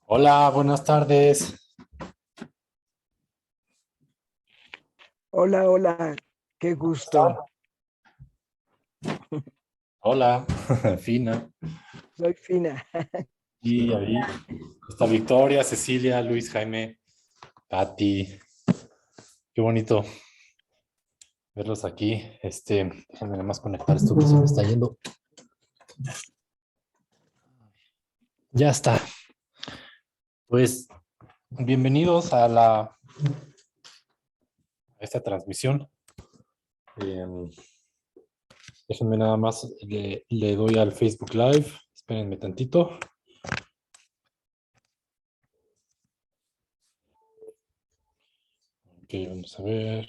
Hola, buenas tardes. Hola, hola, qué ¿Cómo están? gusto. Hola, Fina. Soy Fina. Y ahí está Victoria, Cecilia, Luis, Jaime, Pati. Qué bonito verlos aquí. Déjenme nada más conectar esto que se me está yendo. Ya está. Pues bienvenidos a esta transmisión. Eh, Déjenme nada más, le doy al Facebook Live. Espérenme tantito. Ok, vamos a ver.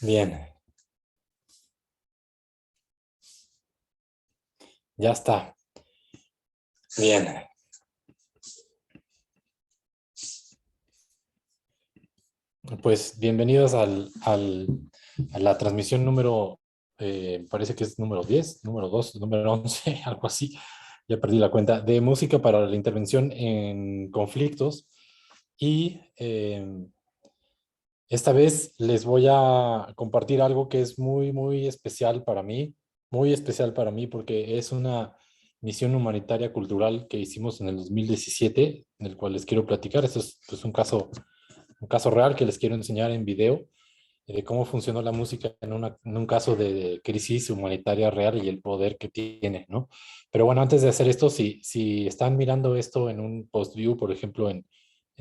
Bien, ya está. Bien. Pues bienvenidos a la transmisión número, parece que es número 10, número 2, número 11, algo así, ya perdí la cuenta, de música para la intervención en conflictos. Y esta vez les voy a compartir algo que es muy, muy especial para mí, porque es una misión humanitaria cultural que hicimos en el 2017, en el cual les quiero platicar. Esto es pues, un caso real que les quiero enseñar en video de cómo funcionó la música en un caso de crisis humanitaria real y el poder que tiene, ¿no? Pero bueno, antes de hacer esto, si están mirando esto en un post-view, por ejemplo, en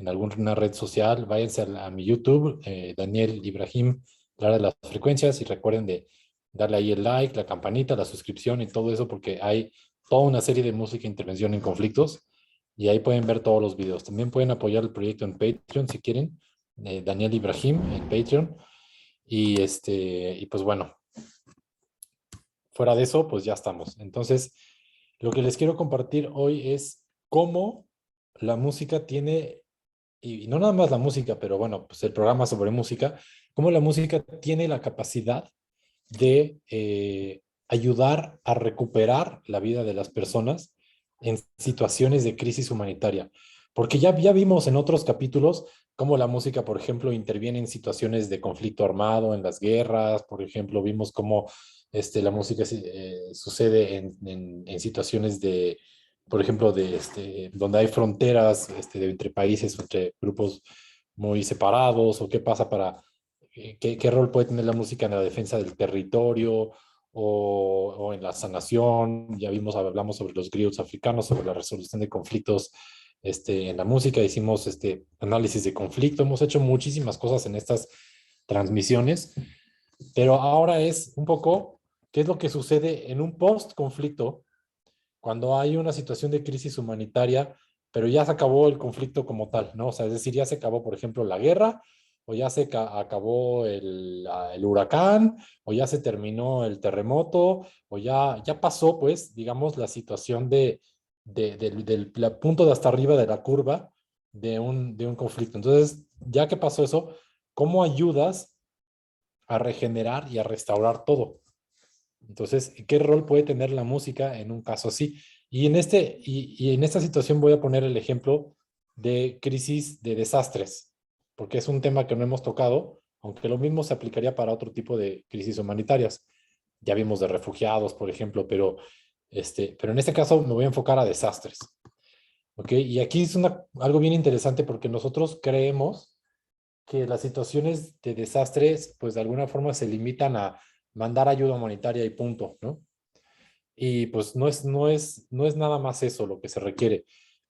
alguna red social, váyanse a mi YouTube, Daniel Ibrahim, Lara de las Frecuencias, y recuerden de darle ahí el like, la campanita, la suscripción y todo eso, porque hay toda una serie de música e intervención en conflictos, y ahí pueden ver todos los videos. También pueden apoyar el proyecto en Patreon si quieren, Daniel Ibrahim en Patreon. Y pues bueno, fuera de eso, pues ya estamos. Entonces, lo que les quiero compartir hoy es cómo la música tiene, y no nada más la música, pero bueno, pues el programa sobre música, cómo la música tiene la capacidad de ayudar a recuperar la vida de las personas en situaciones de crisis humanitaria. Porque ya vimos en otros capítulos cómo la música, por ejemplo, interviene en situaciones de conflicto armado, en las guerras, por ejemplo, vimos cómo la música sucede en situaciones de, por ejemplo, donde hay fronteras entre países, entre grupos muy separados, o qué pasa para qué rol puede tener la música en la defensa del territorio o en la sanación. Ya vimos, hablamos sobre los griots africanos, sobre la resolución de conflictos en la música, hicimos análisis de conflicto, hemos hecho muchísimas cosas en estas transmisiones, pero ahora es un poco qué es lo que sucede en un post-conflicto cuando hay una situación de crisis humanitaria, pero ya se acabó el conflicto como tal, ¿no? O sea, es decir, ya se acabó, por ejemplo, la guerra, o ya se acabó el huracán, o ya se terminó el terremoto, o ya pasó, pues, digamos, la situación del punto de hasta arriba de la curva de un conflicto. Entonces, ya que pasó eso, ¿cómo ayudas a regenerar y a restaurar todo? Entonces, ¿qué rol puede tener la música en un caso así? Y en esta situación voy a poner el ejemplo de crisis de desastres, porque es un tema que no hemos tocado, aunque lo mismo se aplicaría para otro tipo de crisis humanitarias. Ya vimos de refugiados, por ejemplo, pero en este caso me voy a enfocar a desastres. ¿Ok? Y aquí es algo bien interesante porque nosotros creemos que las situaciones de desastres, pues de alguna forma se limitan a mandar ayuda humanitaria y punto, ¿no? Y pues no es nada más eso lo que se requiere.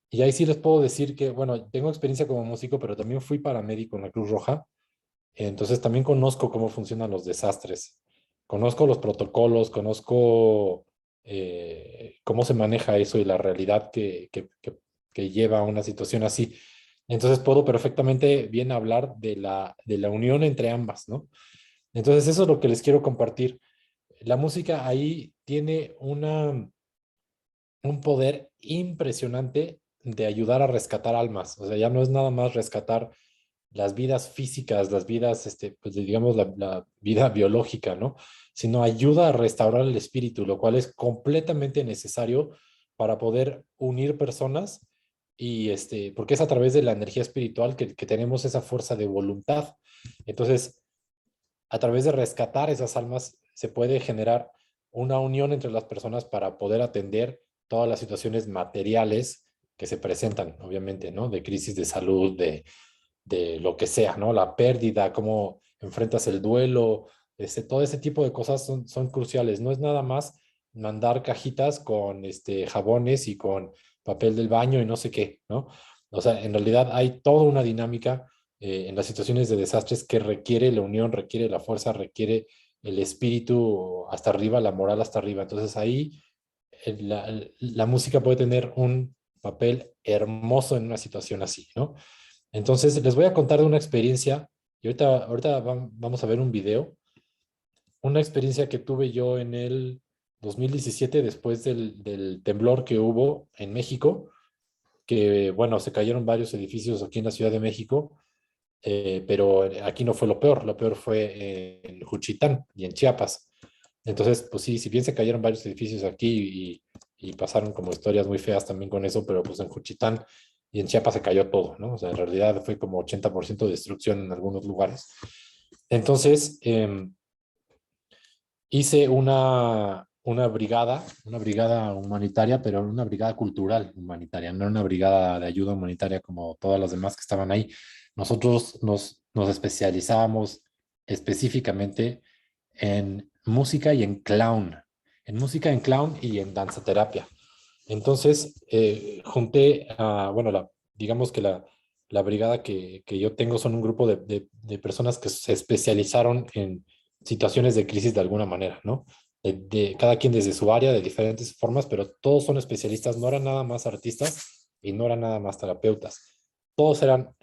Y ahí sí les puedo decir que, bueno, tengo experiencia como músico, pero también fui paramédico en la Cruz Roja. Entonces también conozco cómo funcionan los desastres. Conozco los protocolos, conozco cómo se maneja eso y la realidad que lleva a una situación así. Entonces puedo perfectamente bien hablar de la unión entre ambas, ¿no? Entonces eso es lo que les quiero compartir. La música ahí tiene un poder impresionante de ayudar a rescatar almas. O sea, ya no es nada más rescatar las vidas físicas, las vidas, pues digamos, la vida biológica, ¿no? Sino ayuda a restaurar el espíritu, lo cual es completamente necesario para poder unir personas y porque es a través de la energía espiritual que tenemos esa fuerza de voluntad. Entonces, a través de rescatar esas almas, se puede generar una unión entre las personas para poder atender todas las situaciones materiales que se presentan, obviamente, ¿no? De crisis de salud, de lo que sea, ¿no? La pérdida, cómo enfrentas el duelo, todo ese tipo de cosas son cruciales. No es nada más mandar cajitas con jabones y con papel del baño y no sé qué, ¿no? O sea, en realidad hay toda una dinámica en las situaciones de desastres que requiere la unión, requiere la fuerza, requiere el espíritu hasta arriba, la moral hasta arriba. Entonces ahí la música puede tener un papel hermoso en una situación así, ¿no? Entonces, les voy a contar de una experiencia, y ahorita vamos a ver un video, una experiencia que tuve yo en el 2017 después del temblor que hubo en México, que bueno, se cayeron varios edificios aquí en la Ciudad de México, pero aquí no fue lo peor fue en Juchitán y en Chiapas. Entonces, pues sí, si bien se cayeron varios edificios aquí y pasaron como historias muy feas también con eso, pero pues en Juchitán y en Chiapas se cayó todo, ¿no? O sea, en realidad fue como 80% de destrucción en algunos lugares. Entonces, hice una brigada humanitaria, pero una brigada cultural humanitaria, no una brigada de ayuda humanitaria como todas las demás que estaban ahí. Nosotros nos especializábamos específicamente en música y en música, en clown y en danzaterapia. Entonces, junté bueno, digamos que la brigada que yo tengo son un grupo de personas que se especializaron en situaciones de crisis de alguna manera, ¿no? Cada quien desde su área, de diferentes formas, pero todos son especialistas, no eran nada más artistas y no eran nada más terapeutas. Todos eran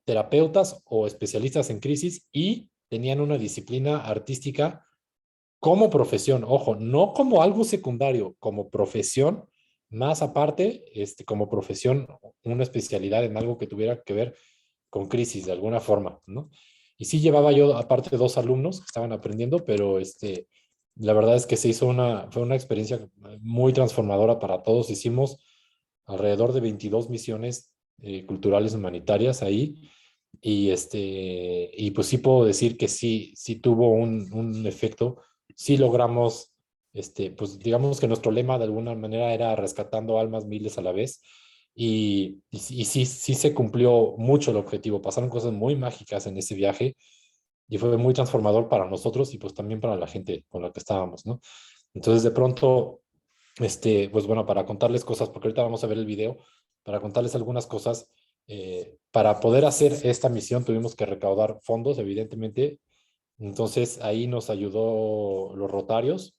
terapeutas o especialistas en crisis y tenían una disciplina artística como profesión, ojo, no como algo secundario, como profesión, más aparte, como profesión, una especialidad en algo que tuviera que ver con crisis de alguna forma, ¿no? Y sí llevaba yo aparte dos alumnos que estaban aprendiendo, pero la verdad es que fue una experiencia muy transformadora para todos. Hicimos alrededor de 22 misiones culturales humanitarias ahí y pues sí puedo decir que sí tuvo un efecto, sí logramos, pues digamos que nuestro lema de alguna manera era rescatando almas miles a la vez y sí se cumplió mucho el objetivo, pasaron cosas muy mágicas en ese viaje y fue muy transformador para nosotros y pues también para la gente con la que estábamos, ¿no? Entonces de pronto, pues bueno, para contarles cosas, porque ahorita vamos a ver el video, para contarles algunas cosas, para poder hacer esta misión tuvimos que recaudar fondos, evidentemente. Entonces ahí nos ayudó los Rotarios,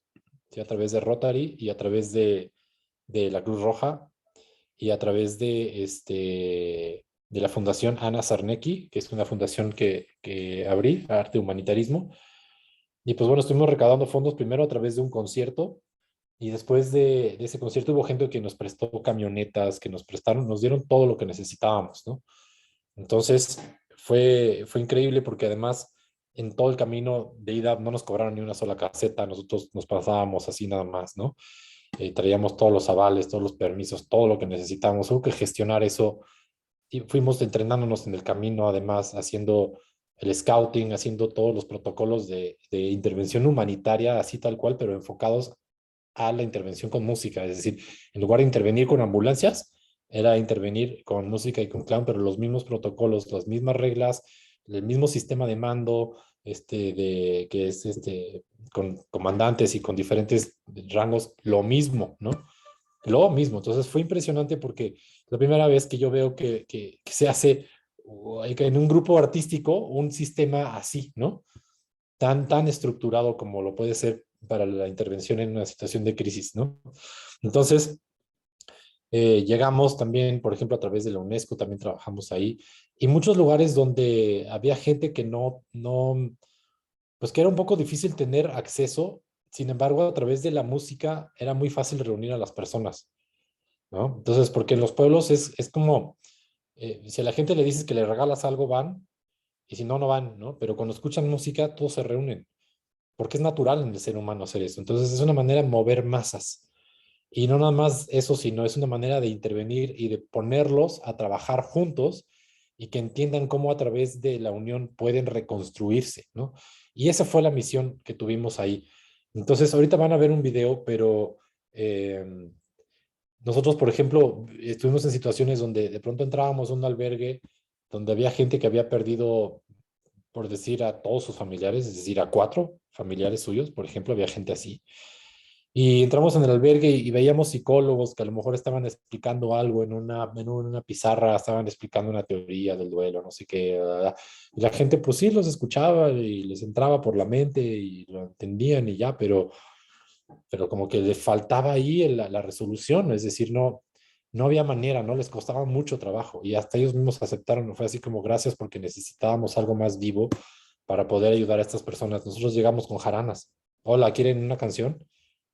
¿sí? A través de Rotary y a través de la Cruz Roja y a través de la Fundación Ana Sarnecki, que es una fundación que abrí, Arte Humanitarismo. Y pues bueno, estuvimos recaudando fondos primero a través de un concierto y después de ese concierto hubo gente que nos prestó camionetas, que nos prestaron, nos dieron todo lo que necesitábamos, ¿no? Entonces fue increíble porque además en todo el camino de ida no nos cobraron ni una sola caseta, nosotros nos pasábamos así nada más, ¿no? Traíamos todos los avales, todos los permisos, todo lo que necesitábamos. Hubo que gestionar eso y fuimos entrenándonos en el camino, además haciendo el scouting, haciendo todos los protocolos de intervención humanitaria, así tal cual, pero enfocados a la intervención con música. Es decir, en lugar de intervenir con ambulancias, era intervenir con música y con clown, pero los mismos protocolos, las mismas reglas, el mismo sistema de mando, que es con comandantes y con diferentes rangos, lo mismo, ¿no? lo mismo. Entonces fue impresionante porque la primera vez que yo veo que se hace que en un grupo artístico un sistema así, ¿no? Tan estructurado como lo puede ser para la intervención en una situación de crisis, ¿no? Entonces, llegamos también, por ejemplo, a través de la UNESCO, también trabajamos ahí, y muchos lugares donde había gente que pues que era un poco difícil tener acceso, sin embargo, a través de la música era muy fácil reunir a las personas, ¿no? Entonces, porque en los pueblos es como, si a la gente le dices que le regalas algo, van, y si no, no van, ¿no? Pero cuando escuchan música, todos se reúnen, porque es natural en el ser humano hacer eso. Entonces, es una manera de mover masas. Y no nada más eso, sino es una manera de intervenir y de ponerlos a trabajar juntos y que entiendan cómo a través de la unión pueden reconstruirse, ¿no? Y esa fue la misión que tuvimos ahí. Entonces, ahorita van a ver un video, pero eh, nosotros, por ejemplo, estuvimos en situaciones donde de pronto entrábamos a un albergue donde había gente que había perdido, por decir, a todos sus familiares, es decir, a 4 familiares suyos, por ejemplo, había gente así. Y entramos en el albergue y veíamos psicólogos que a lo mejor estaban explicando algo en una pizarra, estaban explicando una teoría del duelo, no sé qué. Y la gente, pues sí, los escuchaba y les entraba por la mente y lo entendían y ya, pero como que le faltaba ahí la resolución, es decir, no había manera, ¿no? Les costaba mucho trabajo y hasta ellos mismos aceptaron, fue así como gracias porque necesitábamos algo más vivo para poder ayudar a estas personas. Nosotros llegamos con jaranas. Hola, ¿quieren una canción?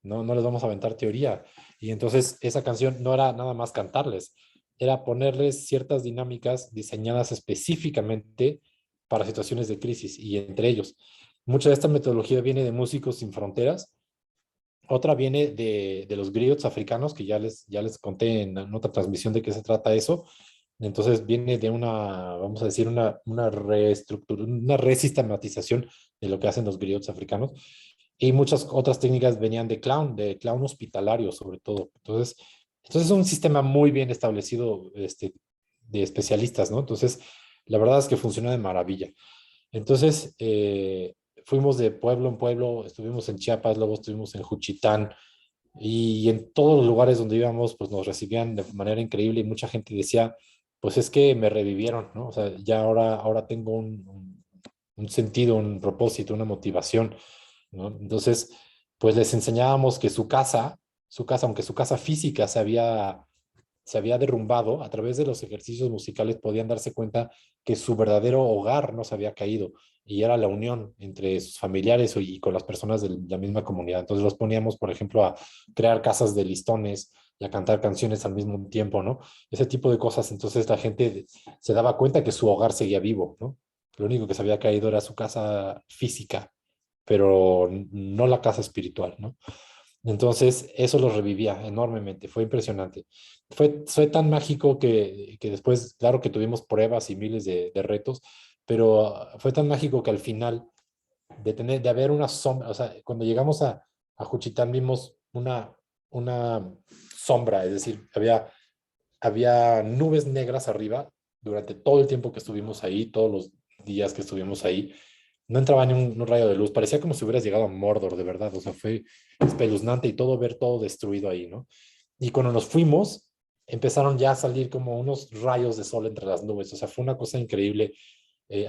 No les vamos a aventar teoría. Y entonces esa canción no era nada más cantarles, era ponerles ciertas dinámicas diseñadas específicamente para situaciones de crisis y entre ellos. Mucha de esta metodología viene de Músicos Sin Fronteras, otra viene de los griots africanos, que ya les conté en otra transmisión de qué se trata eso. Entonces viene de vamos a decir, una reestructura, una resistematización de lo que hacen los griots africanos. Y muchas otras técnicas venían de clown hospitalario sobre todo. Entonces es un sistema muy bien establecido de especialistas, ¿no? Entonces, la verdad es que funciona de maravilla. Entonces, fuimos de pueblo en pueblo, estuvimos en Chiapas, luego estuvimos en Juchitán y en todos los lugares donde íbamos, pues nos recibían de manera increíble y mucha gente decía, pues es que me revivieron, ¿no? O sea, ya ahora tengo un sentido, un propósito, una motivación, ¿no? Entonces, pues les enseñábamos que su casa, aunque su casa física se había derrumbado, a través de los ejercicios musicales podían darse cuenta que su verdadero hogar no se había caído y era la unión entre sus familiares y con las personas de la misma comunidad. Entonces los poníamos, por ejemplo, a crear casas de listones y a cantar canciones al mismo tiempo, ¿no? Ese tipo de cosas. Entonces la gente se daba cuenta que su hogar seguía vivo, ¿no? Lo único que se había caído era su casa física, pero no la casa espiritual, ¿no? Entonces, eso lo revivía enormemente, fue impresionante. Fue tan mágico que después, claro que tuvimos pruebas y miles de retos, pero fue tan mágico que al final de haber una sombra, o sea, cuando llegamos a Juchitán vimos una sombra, es decir, había nubes negras arriba durante todo el tiempo que estuvimos ahí, todos los días que estuvimos ahí. No entraba ni un rayo de luz, parecía como si hubieras llegado a Mordor, de verdad, o sea, fue espeluznante y ver todo destruido ahí, ¿no? Y cuando nos fuimos, empezaron ya a salir como unos rayos de sol entre las nubes, o sea, fue una cosa increíble.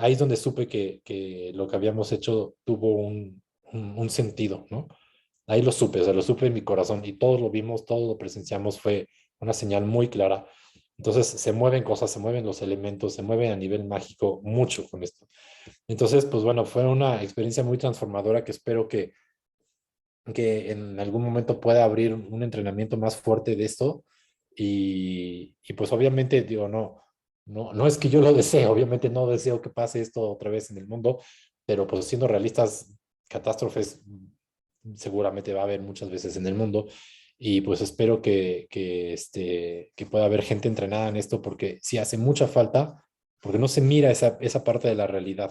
Ahí es donde supe que lo que habíamos hecho tuvo un sentido, ¿no? Ahí lo supe, o sea, lo supe en mi corazón y todos lo vimos, todos lo presenciamos, fue una señal muy clara. Entonces se mueven cosas, se mueven los elementos, se mueven a nivel mágico mucho con esto. Entonces, pues bueno, fue una experiencia muy transformadora que espero que en algún momento pueda abrir un entrenamiento más fuerte de esto. Y pues obviamente, digo, no es que yo lo desee, obviamente no deseo que pase esto otra vez en el mundo, pero pues siendo realistas, catástrofes seguramente va a haber muchas veces en el mundo. Y pues espero que pueda haber gente entrenada en esto porque sí hace mucha falta, porque no se mira esa parte de la realidad.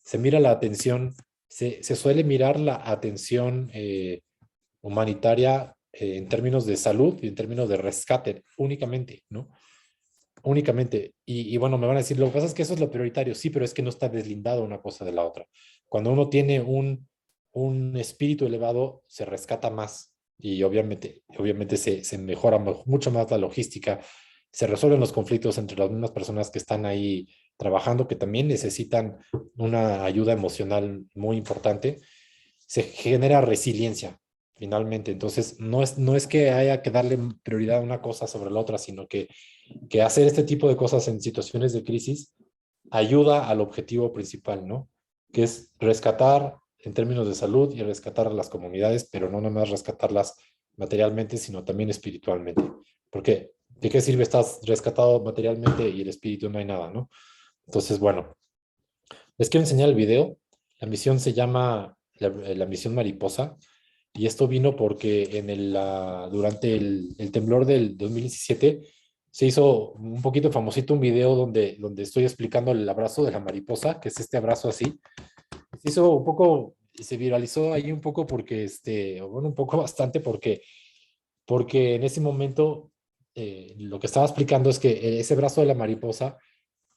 Se mira la atención, se suele mirar la atención humanitaria en términos de salud y en términos de rescate únicamente, ¿no? Únicamente. Y bueno, me van a decir, lo que pasa es que eso es lo prioritario, sí, pero es que no está deslindado una cosa de la otra. Cuando uno tiene un espíritu elevado, se rescata más. y obviamente se mejora mucho más la logística, se resuelven los conflictos entre las mismas personas que están ahí trabajando, que también necesitan una ayuda emocional muy importante, se genera resiliencia finalmente. Entonces, no es que haya que darle prioridad a una cosa sobre la otra, sino que hacer este tipo de cosas en situaciones de crisis ayuda al objetivo principal, ¿no? Que es rescatar en términos de salud y rescatar a las comunidades, pero no nada más rescatarlas materialmente, sino también espiritualmente. Porque, ¿de qué sirve estás rescatado materialmente y el espíritu no hay nada, ¿no? Entonces, bueno, les quiero enseñar el video. La misión se llama la misión Mariposa. Y esto vino porque durante el temblor del 2017 se hizo un poquito famosito un video donde estoy explicando el abrazo de la mariposa, que es este abrazo así. Se hizo un poco, se viralizó ahí un poco porque, bueno, un poco bastante porque en ese momento lo que estaba explicando es que ese brazo de la mariposa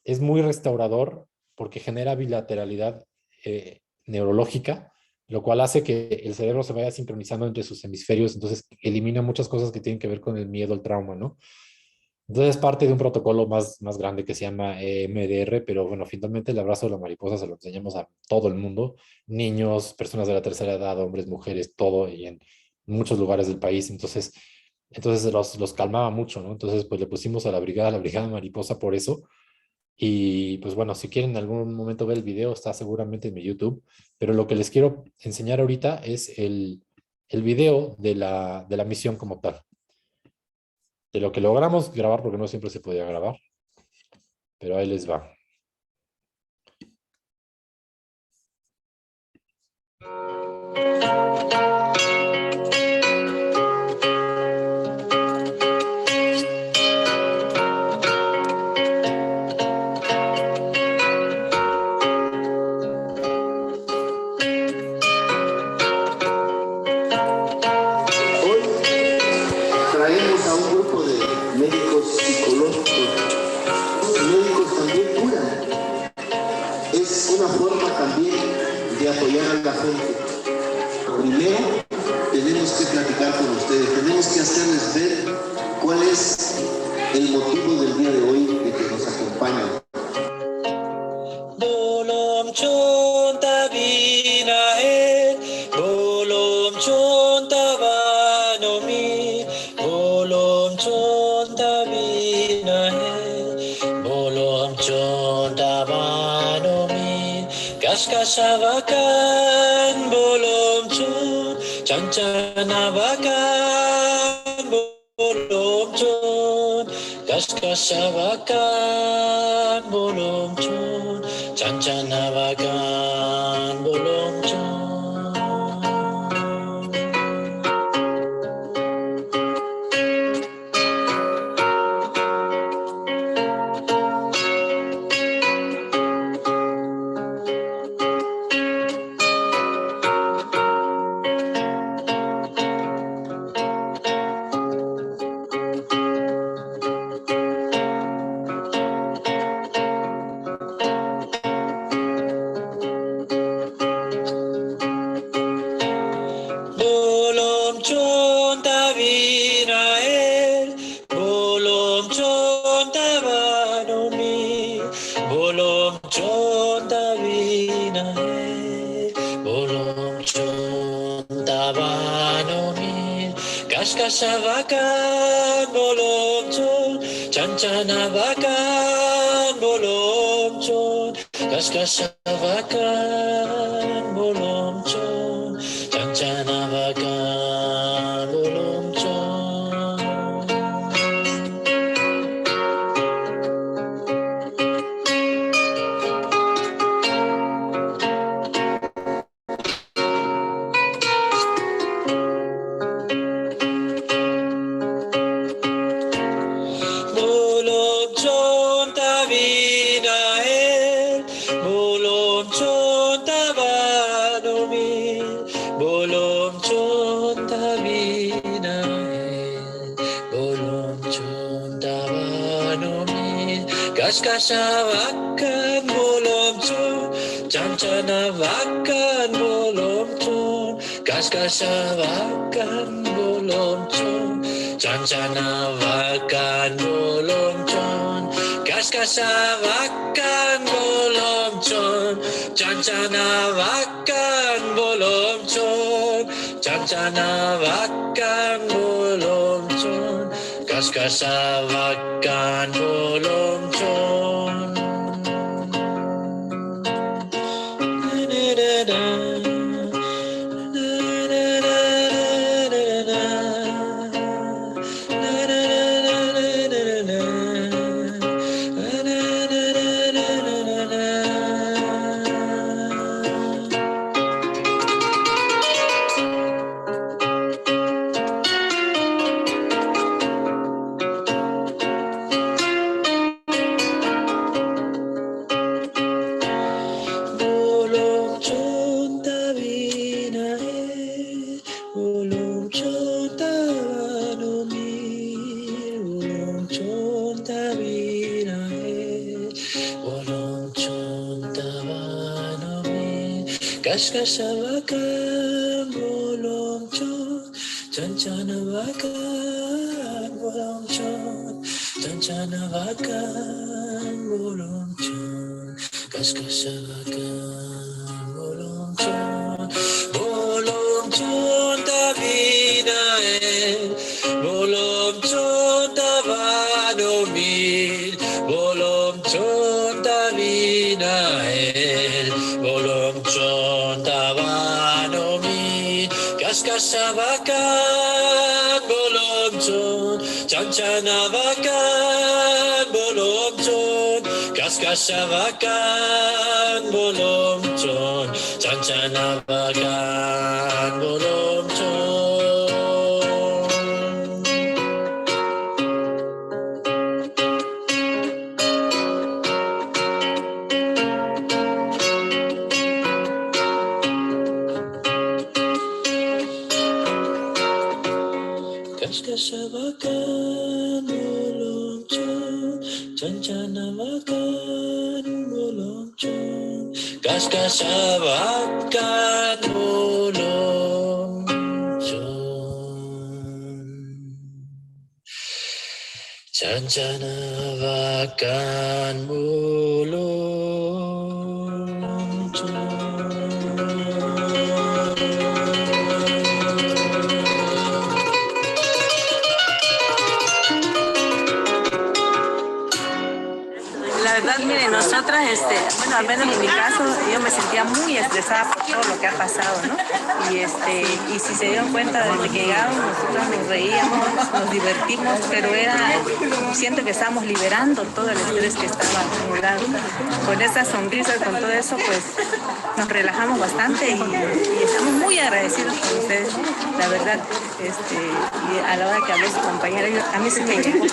es muy restaurador porque genera bilateralidad neurológica, lo cual hace que el cerebro se vaya sincronizando entre sus hemisferios, entonces elimina muchas cosas que tienen que ver con el miedo, el trauma, ¿no? Entonces es parte de un protocolo más grande que se llama EMDR, pero bueno, finalmente el abrazo de la mariposa se lo enseñamos a todo el mundo, niños, personas de la tercera edad, hombres, mujeres, todo, y en muchos lugares del país, entonces los calmaba mucho, ¿no? Entonces pues le pusimos a la brigada mariposa por eso, y pues bueno, si quieren en algún momento ver el video, está seguramente en mi YouTube, pero lo que les quiero enseñar ahorita es el video de la misión como tal, de lo que logramos grabar, porque no siempre se podía grabar, pero ahí les va. Hoy traemos a un grupo de médicos psicológicos. Los médicos también curan. Es una forma también de apoyar a la gente. Primero, tenemos que platicar con ustedes, tenemos que hacerles ver cuál es el motivo del día de hoy de que nos acompañan. Kaskasavakan bolomchun, chanchanavakan bolomchun, kaskasavakan bolomchun, chanchanavakan bolomchun. Kaskasavakan bolomchon, chanchanavakan bolomchon, kaskasavakan bolomchon, chanchanavakan bolomchon. Kaskasavakan bolomchon, chanchanavakan bolomchon, Kaskasavakan bolonchon, Chanchanawakan bolonchon, Kaskasavakan bolonchon, Chanchanawakan bolonchon, Chanchanawakan bolonchon, Kaskasavakan bolonchon. Kaskasavakan bolonchon, Chanchanawakan bolonchon, Chanchanawakan bolonchon, Kaskasavakan bolonchon, bolonchon tabinae, bolonchon tabanomil, bolonchon tabinae, bolonchon tabanomi, Kaskasavakan bolonchon, Chanchanawakan bolonchon, Kaskasavakan bolonchon, Chanchanawakan bolonchon. Kaskasavakan bolonchon, Chanchanawakan bolonchon, Kaskasavakan bolonchon, Chanchanawakan La verdad, miren, nosotras, bueno, al menos en mi caso, yo me sentía muy estresada por todo lo que ha pasado, ¿no? Y si se dieron cuenta, desde que llegamos, nosotros nos reíamos, nos divertimos, pero siento que estamos liberando todo el estrés que estaba acumulado. Con esas sonrisas, con todo eso, pues nos relajamos bastante y estamos muy agradecidos con ustedes, la verdad. Y a la hora que hablé su compañera, a mí se me llegó y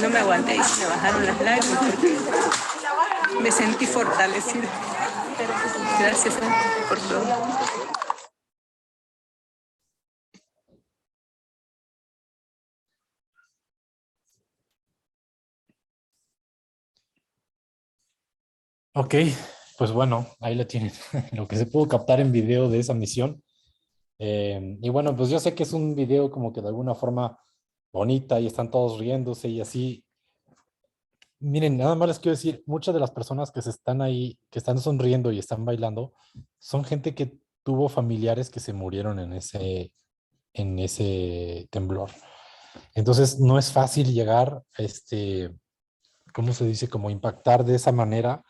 no me aguanté y me bajaron las lágrimas porque me sentí fortalecida. Gracias por todo. Ok, pues bueno, ahí lo tienen, lo que se pudo captar en video de esa misión. Y bueno, pues yo sé que es un video como que de alguna forma bonita y están todos riéndose y así. Miren, nada más les quiero decir, muchas de las personas que se están ahí, que están sonriendo y están bailando, son gente que tuvo familiares que se murieron en ese temblor. Entonces, no es fácil llegar, ¿cómo se dice? Como impactar de esa manera,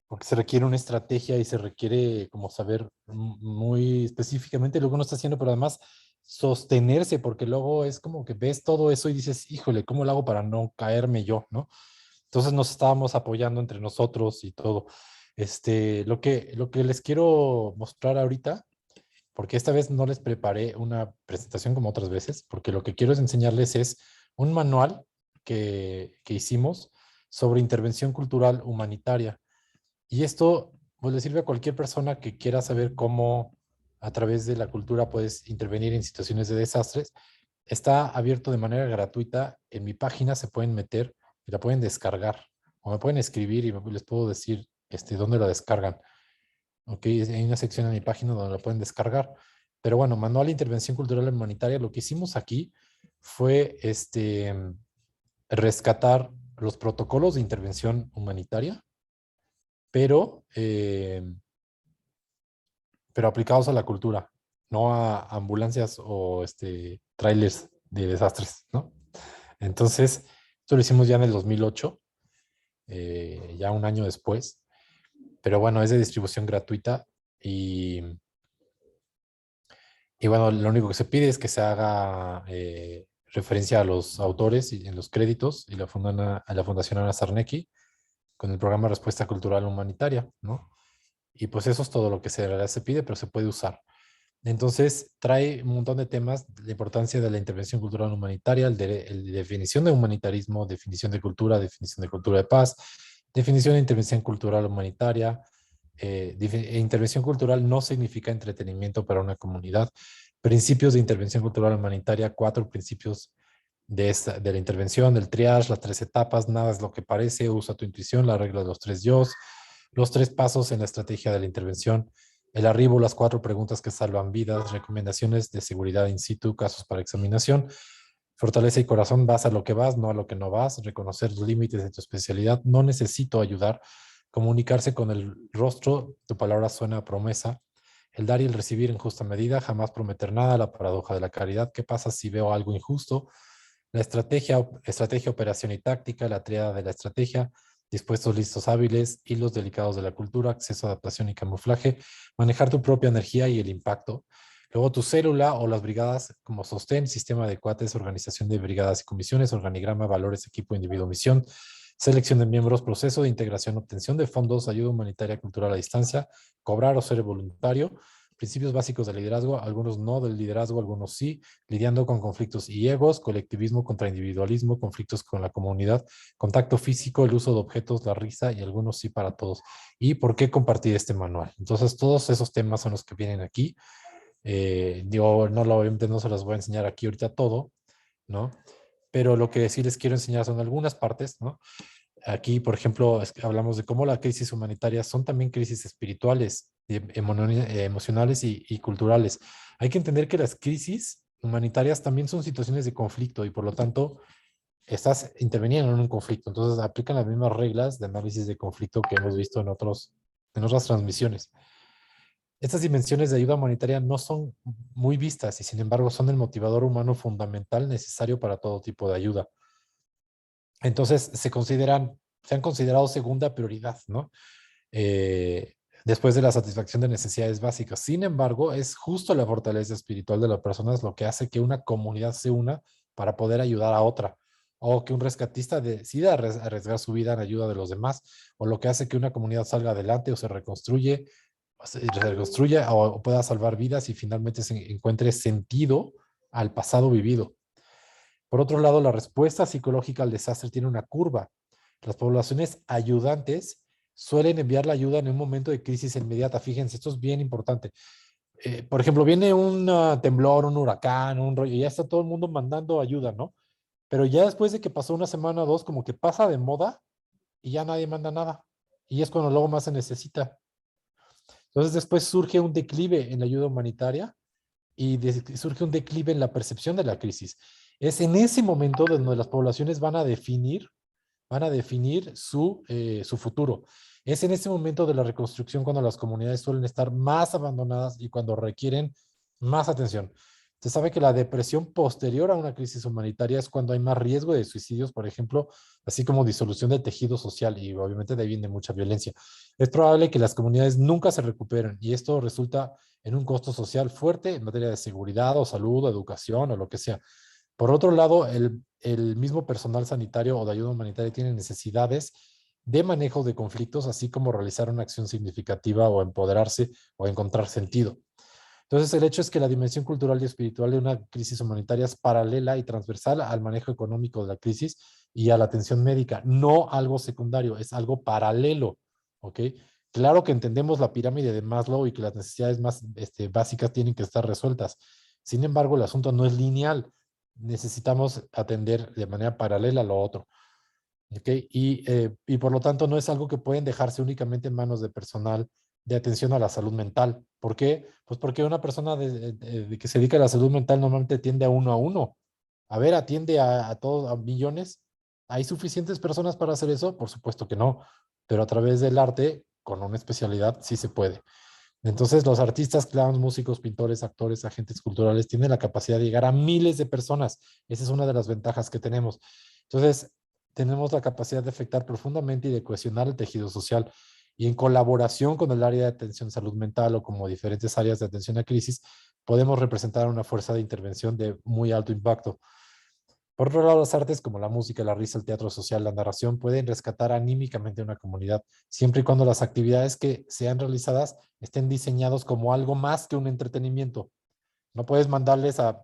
porque se requiere una estrategia y se requiere como saber muy específicamente lo que uno está haciendo, pero además sostenerse, porque luego es como que ves todo eso y dices, híjole, ¿cómo lo hago para no caerme yo, no? Entonces nos estábamos apoyando entre nosotros y todo. Lo que les quiero mostrar ahorita, porque esta vez no les preparé una presentación como otras veces, porque lo que quiero es enseñarles es un manual que hicimos sobre intervención cultural humanitaria. Y esto pues, le sirve a cualquier persona que quiera saber cómo a través de la cultura puedes intervenir en situaciones de desastres. Está abierto de manera gratuita. En mi página se pueden meter y la pueden descargar. O me pueden escribir y les puedo decir dónde la descargan. ¿ok? Hay una sección en mi página donde la pueden descargar. Pero bueno, Manual de Intervención Cultural Humanitaria, lo que hicimos aquí fue rescatar los protocolos de intervención humanitaria, pero, pero aplicados a la cultura, no a ambulancias o trailers de desastres, ¿no? Entonces, esto lo hicimos ya en el 2008, ya un año después, pero bueno, es de distribución gratuita y bueno, lo único que se pide es que se haga referencia a los autores y en los créditos y a la Fundación Ana Sarnecki con el programa Respuesta Cultural Humanitaria, ¿no? Y pues eso es todo lo que se pide, pero se puede usar. Entonces, trae un montón de temas, la importancia de la intervención cultural humanitaria, definición de humanitarismo, definición de cultura de paz, definición de intervención cultural humanitaria. Intervención cultural no significa entretenimiento para una comunidad. Principios de intervención cultural humanitaria, 4 principios de la intervención, el triage, las 3 etapas, nada es lo que parece, usa tu intuición, la regla de los 3 yos, los 3 pasos en la estrategia de la intervención, el arribo, las 4 preguntas que salvan vidas, recomendaciones de seguridad in situ, casos para examinación, fortaleza y corazón, vas a lo que vas, no a lo que no vas, reconocer los límites de tu especialidad, no necesito ayudar, comunicarse con el rostro, tu palabra suena a promesa, el dar y el recibir en justa medida, jamás prometer nada, la paradoja de la caridad, ¿qué pasa si veo algo injusto? La estrategia, operación y táctica, la tríada de la estrategia, dispuestos, listos, hábiles, hilos delicados de la cultura, acceso, adaptación y camuflaje, manejar tu propia energía y el impacto. Luego tu célula o las brigadas como sostén, sistema de cuates, organización de brigadas y comisiones, organigrama, valores, equipo, individuo, misión, selección de miembros, proceso de integración, obtención de fondos, ayuda humanitaria cultural a distancia, cobrar o ser voluntario, principios básicos del liderazgo, algunos no del liderazgo, algunos sí, lidiando con conflictos y egos, colectivismo contra individualismo, conflictos con la comunidad, contacto físico, el uso de objetos, la risa y algunos sí para todos. ¿Y por qué compartir este manual? Entonces, todos esos temas son los que vienen aquí. Yo obviamente no se los voy a enseñar aquí ahorita todo, ¿no? Pero lo que sí les quiero enseñar son algunas partes, ¿no? Aquí, por ejemplo, hablamos de cómo las crisis humanitarias son también crisis espirituales, emocionales y culturales. Hay que entender que las crisis humanitarias también son situaciones de conflicto y por lo tanto estás interviniendo en un conflicto. Entonces aplican las mismas reglas de análisis de conflicto que hemos visto en otras transmisiones. Estas dimensiones de ayuda humanitaria no son muy vistas y sin embargo son el motivador humano fundamental necesario para todo tipo de ayuda. Entonces se han considerado segunda prioridad, ¿no? Después de la satisfacción de necesidades básicas. Sin embargo, es justo la fortaleza espiritual de las personas lo que hace que una comunidad se una para poder ayudar a otra, o que un rescatista decida arriesgar su vida en ayuda de los demás, o lo que hace que una comunidad salga adelante o se reconstruya o pueda salvar vidas y finalmente se encuentre sentido al pasado vivido. Por otro lado, la respuesta psicológica al desastre tiene una curva. Las poblaciones ayudantes suelen enviar la ayuda en un momento de crisis inmediata. Fíjense, esto es bien importante. Por ejemplo, viene un temblor, un huracán, un rollo, y ya está todo el mundo mandando ayuda, ¿no? Pero ya después de que pasó una semana o 2, como que pasa de moda y ya nadie manda nada. Y es cuando luego más se necesita. Entonces después surge un declive en la ayuda humanitaria y surge un declive en la percepción de la crisis. Es en ese momento donde las poblaciones van a definir su futuro. Es en ese momento de la reconstrucción cuando las comunidades suelen estar más abandonadas y cuando requieren más atención. Se sabe que la depresión posterior a una crisis humanitaria es cuando hay más riesgo de suicidios, por ejemplo, así como disolución del tejido social y obviamente de ahí viene mucha violencia. Es probable que las comunidades nunca se recuperen y esto resulta en un costo social fuerte en materia de seguridad o salud o educación o lo que sea. Por otro lado, el mismo personal sanitario o de ayuda humanitaria tiene necesidades de manejo de conflictos, así como realizar una acción significativa o empoderarse o encontrar sentido. Entonces, el hecho es que la dimensión cultural y espiritual de una crisis humanitaria es paralela y transversal al manejo económico de la crisis y a la atención médica, no algo secundario, es algo paralelo, ¿ok? Claro que entendemos la pirámide de Maslow y que las necesidades más básicas tienen que estar resueltas. Sin embargo, el asunto no es lineal. Necesitamos atender de manera paralela a lo otro. ¿Okay? Y por lo tanto no es algo que pueden dejarse únicamente en manos de personal de atención a la salud mental. ¿Por qué? Pues porque una persona que se dedica a la salud mental normalmente atiende a uno a uno. A ver, atiende a todos, a millones. ¿Hay suficientes personas para hacer eso? Por supuesto que no, pero a través del arte, con una especialidad, sí se puede. Entonces, los artistas, clowns, músicos, pintores, actores, agentes culturales tienen la capacidad de llegar a miles de personas. Esa es una de las ventajas que tenemos. Entonces, tenemos la capacidad de afectar profundamente y de cohesionar el tejido social. Y en colaboración con el área de atención salud mental o como diferentes áreas de atención a crisis, podemos representar una fuerza de intervención de muy alto impacto. Por otro lado, las artes como la música, la risa, el teatro social, la narración pueden rescatar anímicamente a una comunidad, siempre y cuando las actividades que sean realizadas estén diseñados como algo más que un entretenimiento. No puedes mandarles a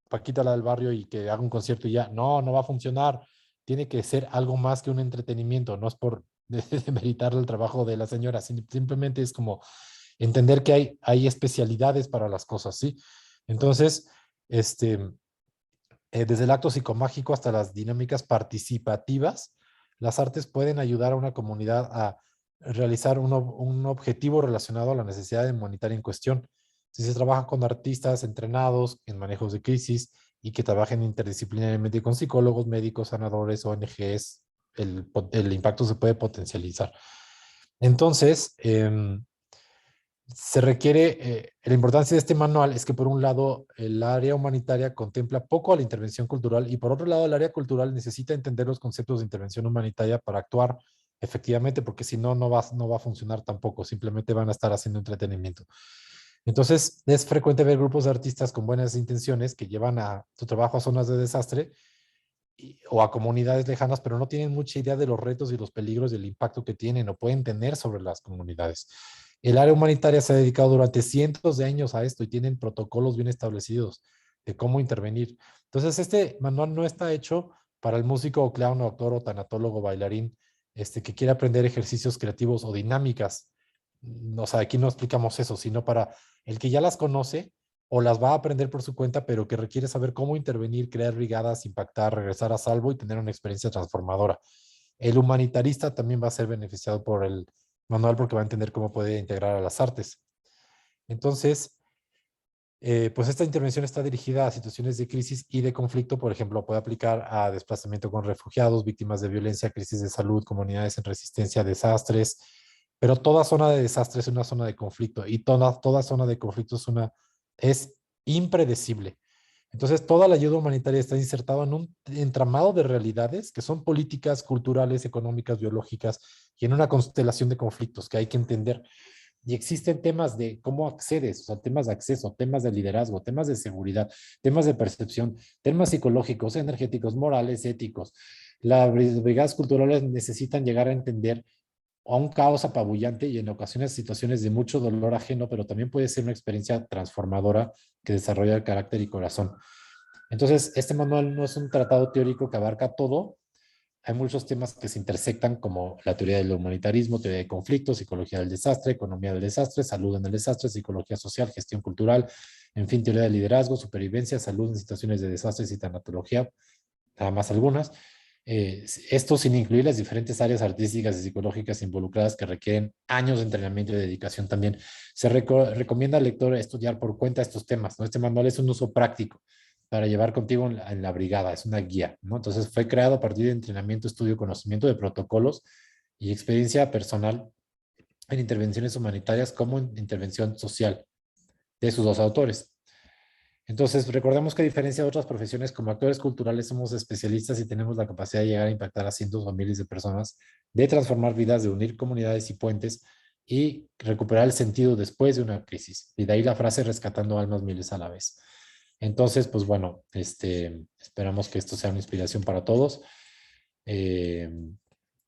Paquita la del barrio y que haga un concierto y ya. No, no va a funcionar. Tiene que ser algo más que un entretenimiento. No es por demeritar el trabajo de la señora, simplemente es como entender que hay especialidades para las cosas, ¿sí? Entonces, desde el acto psicomágico hasta las dinámicas participativas, las artes pueden ayudar a una comunidad a realizar un objetivo relacionado a la necesidad humanitaria en cuestión. Si se trabaja con artistas entrenados en manejos de crisis y que trabajen interdisciplinariamente con psicólogos, médicos, sanadores, ONGs, el impacto se puede potencializar. Entonces, se requiere, la importancia de este manual es que por un lado el área humanitaria contempla poco a la intervención cultural y por otro lado el área cultural necesita entender los conceptos de intervención humanitaria para actuar efectivamente, porque si no, no va a funcionar tampoco, simplemente van a estar haciendo entretenimiento. Entonces es frecuente ver grupos de artistas con buenas intenciones que llevan a su trabajo a zonas de desastre o a comunidades lejanas, pero no tienen mucha idea de los retos y los peligros y el impacto que tienen o pueden tener sobre las comunidades. El área humanitaria se ha dedicado durante cientos de años a esto y tienen protocolos bien establecidos de cómo intervenir. Entonces, este manual no está hecho para el músico o clown o actor o tanatólogo bailarín que quiere aprender ejercicios creativos o dinámicas. O sea, aquí no explicamos eso, sino para el que ya las conoce o las va a aprender por su cuenta, pero que requiere saber cómo intervenir, crear brigadas, impactar, regresar a salvo y tener una experiencia transformadora. El humanitarista también va a ser beneficiado por el manual porque va a entender cómo puede integrar a las artes. Entonces, pues esta intervención está dirigida a situaciones de crisis y de conflicto, por ejemplo, puede aplicar a desplazamiento con refugiados, víctimas de violencia, crisis de salud, comunidades en resistencia a desastres, pero toda zona de desastre es una zona de conflicto y toda zona de conflicto es impredecible. Entonces, toda la ayuda humanitaria está insertada en un entramado de realidades que son políticas, culturales, económicas, biológicas y en una constelación de conflictos que hay que entender. Y existen temas de cómo accedes, o sea, temas de acceso, temas de liderazgo, temas de seguridad, temas de percepción, temas psicológicos, energéticos, morales, éticos. Las brigadas culturales necesitan llegar a entender a un caos apabullante y en ocasiones situaciones de mucho dolor ajeno, pero también puede ser una experiencia transformadora que desarrolla el carácter y corazón. Entonces, este manual no es un tratado teórico que abarca todo. Hay muchos temas que se intersectan como la teoría del humanitarismo, teoría de conflictos, psicología del desastre, economía del desastre, salud en el desastre, psicología social, gestión cultural, en fin, teoría del liderazgo, supervivencia, salud en situaciones de desastres y tanatología, nada más algunas. Esto sin incluir las diferentes áreas artísticas y psicológicas involucradas que requieren años de entrenamiento y dedicación también. Se recomienda al lector estudiar por cuenta estos temas, ¿no? Este manual es un uso práctico para llevar contigo en la brigada, es una guía, ¿no? Entonces fue creado a partir de entrenamiento, estudio, conocimiento de protocolos y experiencia personal en intervenciones humanitarias como en intervención social de sus dos autores. Entonces, recordemos que a diferencia de otras profesiones, como actores culturales somos especialistas y tenemos la capacidad de llegar a impactar a cientos o miles de personas, de transformar vidas, de unir comunidades y puentes y recuperar el sentido después de una crisis. Y de ahí la frase rescatando almas miles a la vez. Entonces, pues bueno, esperamos que esto sea una inspiración para todos.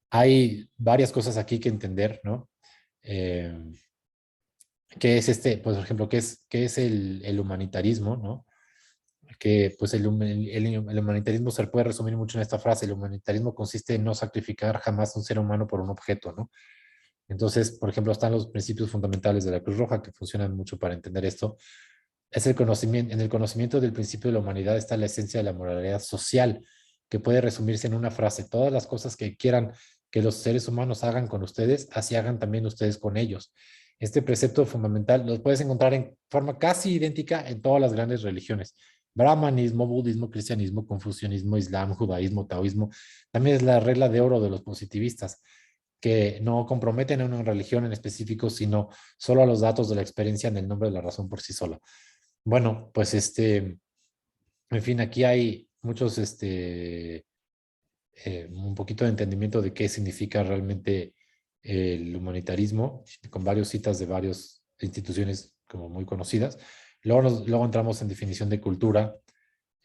Hay varias cosas aquí que entender, ¿no? ¿Qué es por ejemplo, qué es el humanitarismo, ¿no? Que pues el humanitarismo se puede resumir mucho en esta frase. El humanitarismo consiste en no sacrificar jamás a un ser humano por un objeto, ¿no? Entonces, por ejemplo, están los principios fundamentales de la Cruz Roja que funcionan mucho para entender esto. En el conocimiento del principio de la humanidad está la esencia de la moralidad social, que puede resumirse en una frase: todas las cosas que quieran que los seres humanos hagan con ustedes, así hagan también ustedes con ellos. Este precepto fundamental lo puedes encontrar en forma casi idéntica en todas las grandes religiones. Brahmanismo, budismo, cristianismo, confucianismo, islam, judaísmo, taoísmo. También es la regla de oro de los positivistas, que no comprometen a una religión en específico, sino solo a los datos de la experiencia en el nombre de la razón por sí sola. Bueno, pues en fin, aquí hay muchos, un poquito de entendimiento de qué significa realmente el humanitarismo, con varias citas de varias instituciones como muy conocidas. Luego entramos en definición de cultura,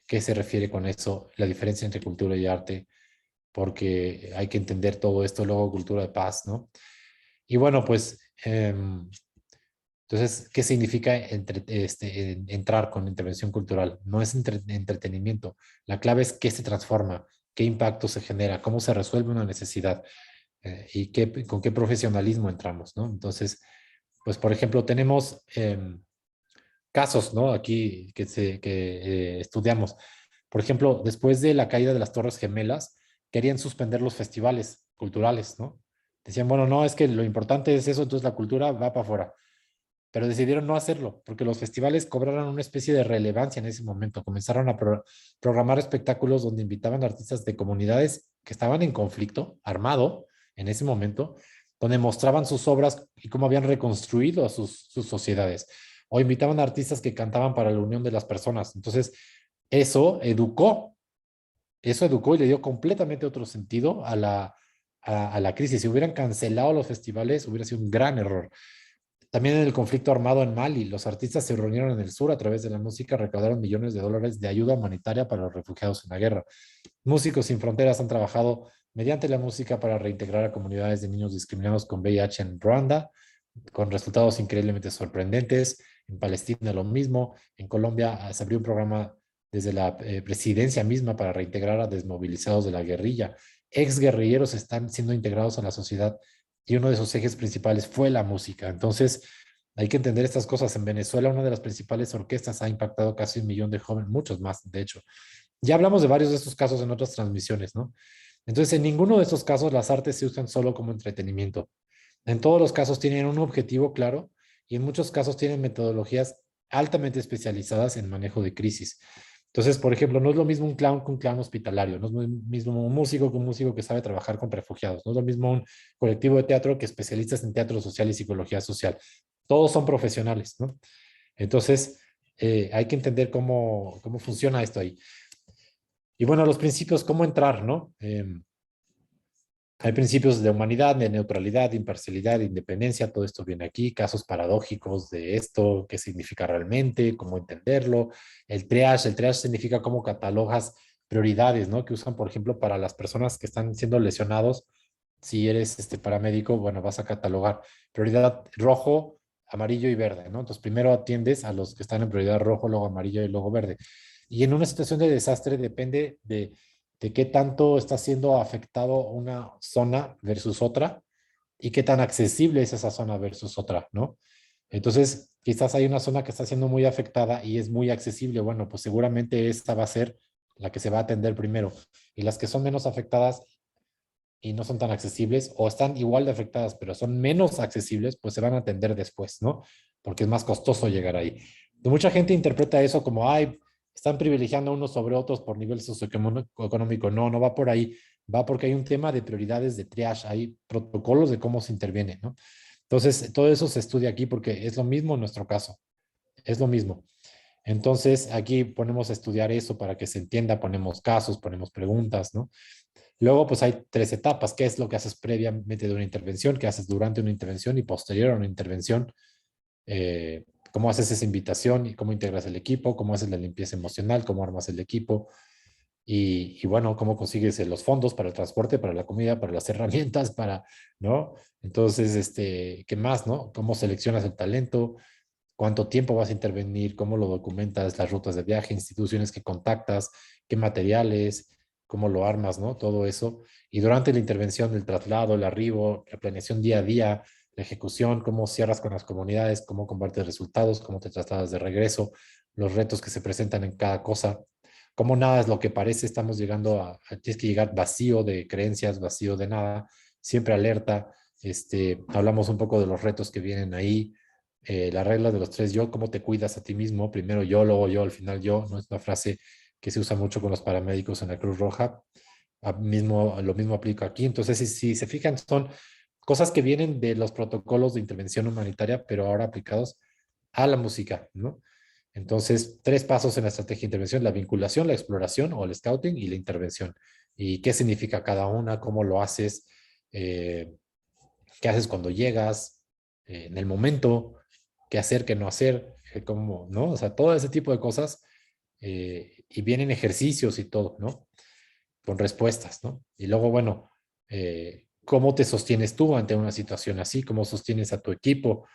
qué se refiere con eso, la diferencia entre cultura y arte, porque hay que entender todo esto, luego cultura de paz, ¿no? Y bueno, pues, entonces, ¿qué significa entrar con intervención cultural? No es entretenimiento, la clave es qué se transforma, qué impacto se genera, cómo se resuelve una necesidad y con qué profesionalismo entramos, ¿no? Entonces, pues, por ejemplo, tenemos casos, ¿no? Aquí que estudiamos. Por ejemplo, después de la caída de las Torres Gemelas, querían suspender los festivales culturales, ¿no? Decían, bueno, no, es que lo importante es eso, entonces la cultura va para afuera. Pero decidieron no hacerlo, porque los festivales cobraron una especie de relevancia en ese momento. Comenzaron a programar espectáculos donde invitaban a artistas de comunidades que estaban en conflicto armado en ese momento, donde mostraban sus obras y cómo habían reconstruido a sus sociedades. O invitaban a artistas que cantaban para la unión de las personas. Entonces, eso educó y le dio completamente otro sentido a la crisis. Si hubieran cancelado los festivales, hubiera sido un gran error. También en el conflicto armado en Mali, los artistas se reunieron en el sur a través de la música, recaudaron millones de dólares de ayuda humanitaria para los refugiados en la guerra. Músicos Sin Fronteras han trabajado mediante la música para reintegrar a comunidades de niños discriminados con VIH en Ruanda, con resultados increíblemente sorprendentes. En Palestina lo mismo. En Colombia se abrió un programa desde la presidencia misma para reintegrar a desmovilizados de la guerrilla. Exguerrilleros están siendo integrados a la sociedad y uno de sus ejes principales fue la música. Entonces, hay que entender estas cosas. En Venezuela, una de las principales orquestas ha impactado casi 1 millón de jóvenes, muchos más, de hecho. Ya hablamos de varios de estos casos en otras transmisiones, ¿no? Entonces, en ninguno de estos casos las artes se usan solo como entretenimiento. En todos los casos tienen un objetivo claro y en muchos casos tienen metodologías altamente especializadas en manejo de crisis. Entonces, por ejemplo, no es lo mismo un clown que un clown hospitalario, no es lo mismo un músico que un músico que sabe trabajar con refugiados, no es lo mismo un colectivo de teatro que especialistas en teatro social y psicología social. Todos son profesionales, ¿no? Entonces, hay que entender cómo funciona esto ahí. Y bueno, los principios, cómo entrar, ¿no? Hay principios de humanidad, de neutralidad, de imparcialidad, de independencia, todo esto viene aquí, casos paradójicos de esto, qué significa realmente, cómo entenderlo. El triage significa cómo catalogas prioridades, ¿no? Que usan, por ejemplo, para las personas que están siendo lesionados. Si eres paramédico, bueno, vas a catalogar prioridad rojo, amarillo y verde, ¿no? Entonces, primero atiendes a los que están en prioridad rojo, luego amarillo y luego verde. Y en una situación de desastre depende de qué tanto está siendo afectado una zona versus otra y qué tan accesible es esa zona versus otra, ¿no? Entonces, quizás hay una zona que está siendo muy afectada y es muy accesible. Bueno, pues seguramente esta va a ser la que se va a atender primero. Y las que son menos afectadas y no son tan accesibles o están igual de afectadas, pero son menos accesibles, pues se van a atender después, ¿no? Porque es más costoso llegar ahí. Mucha gente interpreta eso como, ay, están privilegiando a unos sobre otros por nivel socioeconómico. No, no va por ahí. Va porque hay un tema de prioridades de triage, hay protocolos de cómo se interviene, ¿no? Entonces, todo eso se estudia aquí porque es lo mismo en nuestro caso. Es lo mismo. Entonces, aquí ponemos a estudiar eso para que se entienda, ponemos casos, ponemos preguntas, ¿no? Luego, pues hay 3 etapas. ¿Qué es lo que haces previamente de una intervención? ¿Qué haces durante una intervención y posterior a una intervención? Cómo haces esa invitación y cómo integras el equipo, cómo haces la limpieza emocional, cómo armas el equipo y bueno, cómo consigues los fondos para el transporte, para la comida, para las herramientas, ¿no? Entonces, ¿qué más, no? ¿Cómo seleccionas el talento? ¿Cuánto tiempo vas a intervenir? ¿Cómo lo documentas? Las rutas de viaje, instituciones que contactas, qué materiales, cómo lo armas, ¿no? Todo eso. Y durante la intervención, el traslado, el arribo, la planeación día a día, la ejecución, cómo cierras con las comunidades, cómo compartes resultados, cómo te trasladas de regreso, los retos que se presentan en cada cosa, cómo nada es lo que parece, estamos llegando tienes que llegar vacío de creencias, vacío de nada, siempre alerta, Hablamos un poco de los retos que vienen ahí, la regla de los 3 yo, cómo te cuidas a ti mismo, primero yo, luego yo, al final yo, ¿no? Es una frase que se usa mucho con los paramédicos en la Cruz Roja. Lo mismo aplica aquí. Entonces, si se fijan, son cosas que vienen de los protocolos de intervención humanitaria, pero ahora aplicados a la música, ¿no? Entonces, 3 pasos en la estrategia de intervención: la vinculación, la exploración o el scouting y la intervención. ¿Y qué significa cada una? ¿Cómo lo haces? Eh, ¿Qué haces cuando llegas? En el momento, qué hacer, qué no hacer, cómo, ¿no? O sea, todo ese tipo de cosas. Y vienen ejercicios y todo, ¿no? Con respuestas, ¿no? Y luego, bueno, ¿cómo te sostienes tú ante una situación así? ¿Cómo sostienes a tu equipo?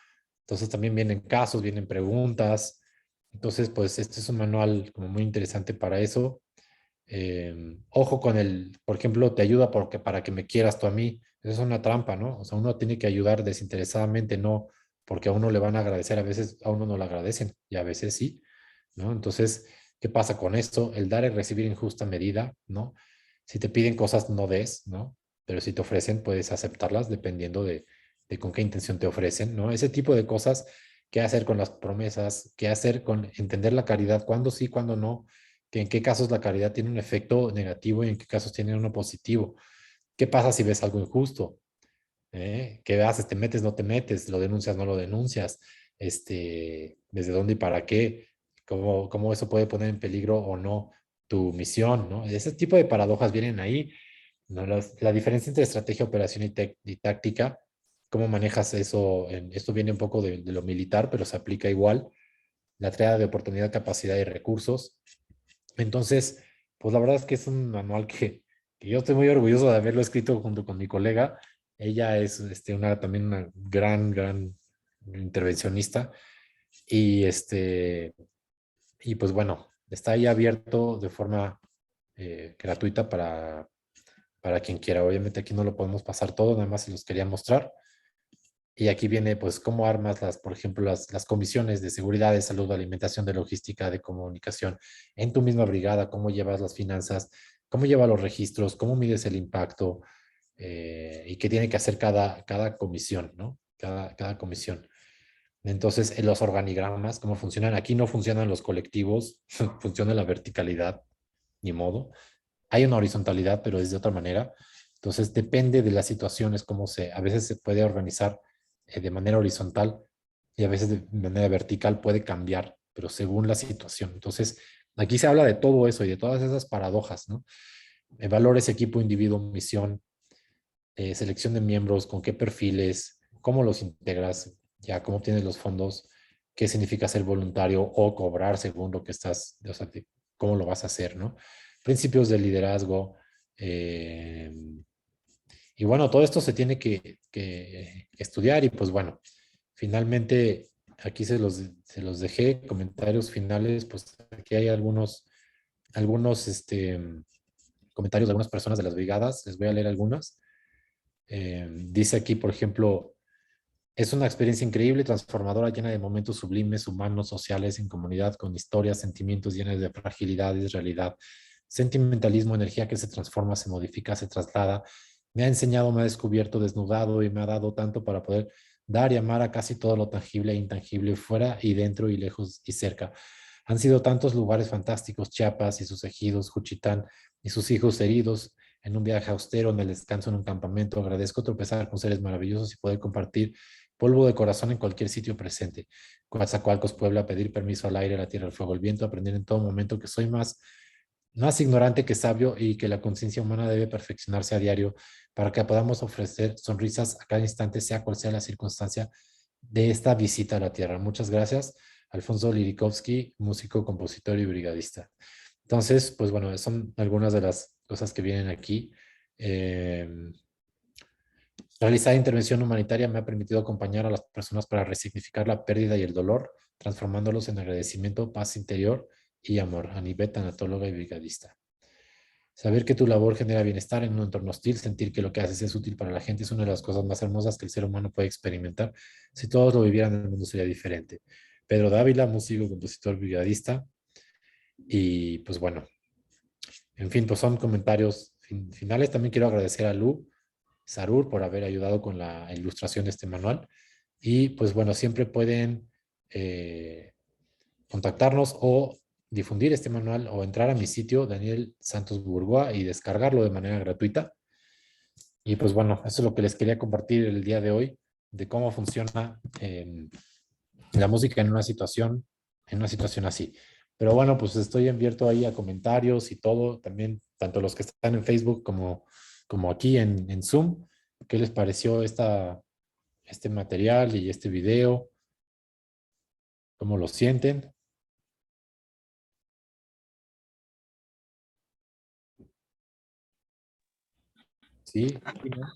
Entonces también vienen casos, vienen preguntas. Entonces, pues este es un manual como muy interesante para eso. Ojo con por ejemplo, te ayuda porque para que me quieras tú a mí. Eso es una trampa, ¿no? O sea, uno tiene que ayudar desinteresadamente, no porque a uno le van a agradecer. A veces a uno no le agradecen y a veces sí, ¿no? Entonces, ¿qué pasa con esto? El dar y recibir en justa medida, ¿no? Si te piden cosas, no des, ¿no? Pero si te ofrecen, puedes aceptarlas dependiendo de con qué intención te ofrecen, ¿no? Ese tipo de cosas, qué hacer con las promesas, qué hacer con entender la caridad, cuándo sí, cuándo no, que en qué casos la caridad tiene un efecto negativo y en qué casos tiene uno positivo. ¿Qué pasa si ves algo injusto? ¿Qué haces? ¿Te metes? ¿No te metes? ¿Lo denuncias? ¿No lo denuncias? ¿Desde dónde y para qué? ¿Cómo eso puede poner en peligro o no tu misión? ¿No? Ese tipo de paradojas vienen ahí, ¿no? La diferencia entre estrategia, operación y táctica, cómo manejas eso. Esto viene un poco de lo militar, pero se aplica igual. La triada de oportunidad, capacidad y recursos. Entonces, pues la verdad es que es un manual que yo estoy muy orgulloso de haberlo escrito junto con mi colega. Ella es también una gran intervencionista y, y pues bueno, está ahí abierto de forma gratuita para quien quiera. Obviamente aquí no lo podemos pasar todo, nada más se los quería mostrar. Y aquí viene, pues, cómo armas por ejemplo, las comisiones de seguridad, de salud, de alimentación, de logística, de comunicación en tu misma brigada, cómo llevas las finanzas, cómo llevas los registros, cómo mides el impacto y qué tiene que hacer cada comisión, ¿no? Cada comisión. Entonces, en los organigramas, cómo funcionan. Aquí no funcionan los colectivos, funciona la verticalidad, ni modo. Hay una horizontalidad, pero es de otra manera. Entonces, depende de las situaciones, a veces se puede organizar de manera horizontal y a veces de manera vertical puede cambiar, pero según la situación. Entonces, aquí se habla de todo eso y de todas esas paradojas, ¿no? Valores, equipo, individuo, misión, selección de miembros, con qué perfiles, cómo los integras, ya cómo tienes los fondos, qué significa ser voluntario o cobrar según lo que estás, o sea, cómo lo vas a hacer, ¿no? Principios de liderazgo. Y bueno, todo esto se tiene que estudiar y pues bueno, finalmente aquí se los dejé, comentarios finales, pues aquí hay algunos comentarios de algunas personas de las brigadas, les voy a leer algunas. Dice aquí, por ejemplo, es una experiencia increíble, transformadora, llena de momentos sublimes, humanos, sociales, en comunidad, con historias, sentimientos llenos de fragilidades, realidad, sentimentalismo, energía que se transforma, se modifica, se traslada. Me ha enseñado, me ha descubierto, desnudado y me ha dado tanto para poder dar y amar a casi todo lo tangible e intangible, fuera y dentro y lejos y cerca. Han sido tantos lugares fantásticos: Chiapas y sus ejidos, Juchitán y sus hijos heridos, en un viaje austero, en el descanso en un campamento. Agradezco tropezar con seres maravillosos y poder compartir polvo de corazón en cualquier sitio presente. Coatzacoalcos, Puebla, pedir permiso al aire, la tierra, el fuego, el viento, aprender en todo momento que soy más ignorante que sabio y que la conciencia humana debe perfeccionarse a diario para que podamos ofrecer sonrisas a cada instante, sea cual sea la circunstancia de esta visita a la tierra. Muchas gracias. Alfonso Lirikovsky, músico, compositor y brigadista. Entonces, pues bueno, son algunas de las cosas que vienen aquí. Realizar intervención humanitaria me ha permitido acompañar a las personas para resignificar la pérdida y el dolor, transformándolos en agradecimiento, paz interior y amor. Anivet, tanatóloga y brigadista. Saber que tu labor genera bienestar en un entorno hostil, sentir que lo que haces es útil para la gente, es una de las cosas más hermosas que el ser humano puede experimentar. Si todos lo vivieran, el mundo sería diferente. Pedro Dávila, músico, compositor, brigadista. Y pues bueno, en fin, pues son comentarios finales. También quiero agradecer a Lu Sarur por haber ayudado con la ilustración de este manual. Y pues bueno, siempre pueden contactarnos o difundir este manual o entrar a mi sitio Daniel Santos Burgoa y descargarlo de manera gratuita. Y pues bueno, eso es lo que les quería compartir el día de hoy, de cómo funciona la música en una situación así. Pero bueno, pues estoy abierto ahí a comentarios y todo, también tanto los que están en Facebook como aquí en Zoom. ¿Qué les pareció este material y este video? ¿Cómo lo sienten? Sí, sí, ¿no?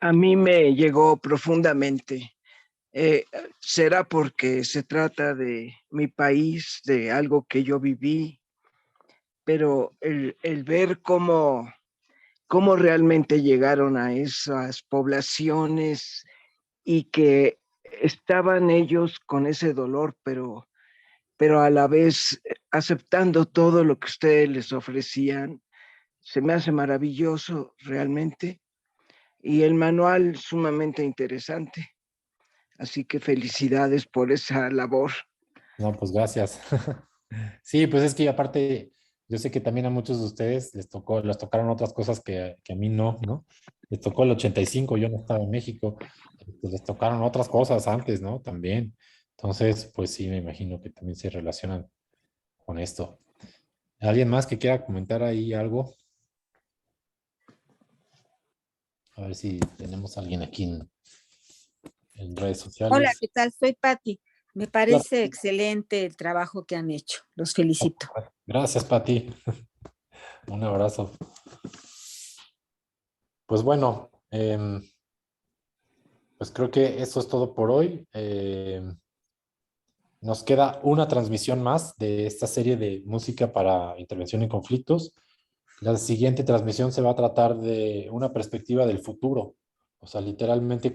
A mí me llegó profundamente. Será porque se trata de mi país, de algo que yo viví, pero el ver cómo realmente llegaron a esas poblaciones y que estaban ellos con ese dolor, pero a la vez aceptando todo lo que ustedes les ofrecían, se me hace maravilloso realmente. Y el manual sumamente interesante. Así que felicidades por esa labor. No, pues gracias. Sí, pues es que aparte, yo sé que también a muchos de ustedes les tocaron otras cosas que a mí no, ¿no? Les tocó el 85, yo no estaba en México, pues les tocaron otras cosas antes, ¿no? También. Entonces, pues sí, me imagino que también se relacionan con esto. ¿Alguien más que quiera comentar ahí algo? A ver si tenemos a alguien aquí en redes Hola, sociales. ¿qué tal? Soy Patti. Me Hola. parece excelente el trabajo que han hecho. Los felicito. Gracias, Pati. Un abrazo. Pues bueno, pues creo que eso es todo por hoy. Nos queda una transmisión más de esta serie de música para intervención en conflictos. La siguiente transmisión se va a tratar de una perspectiva del futuro. O sea, literalmente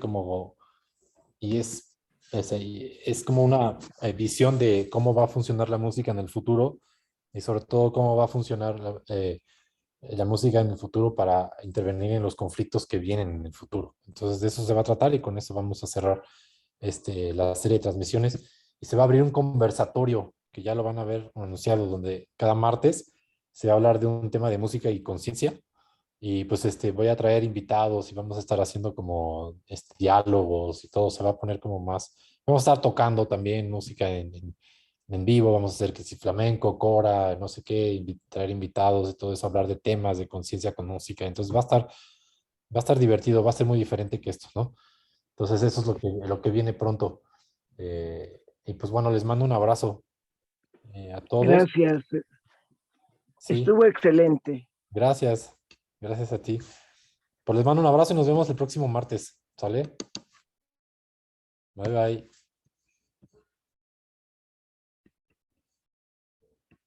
y es como una visión de cómo va a funcionar la música en el futuro y sobre todo cómo va a funcionar la música en el futuro para intervenir en los conflictos que vienen en el futuro. Entonces de eso se va a tratar y con eso vamos a cerrar la serie de transmisiones y se va a abrir un conversatorio que ya lo van a ver anunciado donde cada martes se va a hablar de un tema de música y conciencia y pues voy a traer invitados y vamos a estar haciendo como diálogos y todo se va a poner como más, vamos a estar tocando también música en vivo, vamos a hacer que si flamenco, cora, no sé qué, traer invitados y todo eso, hablar de temas de conciencia con música. Entonces va a estar divertido, va a ser muy diferente que esto, ¿no? Entonces eso es lo que viene pronto. Y pues bueno, les mando un abrazo a todos. Gracias. Sí, Estuvo excelente. gracias. Gracias a ti. Pues les mando un abrazo y nos vemos el próximo martes. ¿Sale? Bye bye.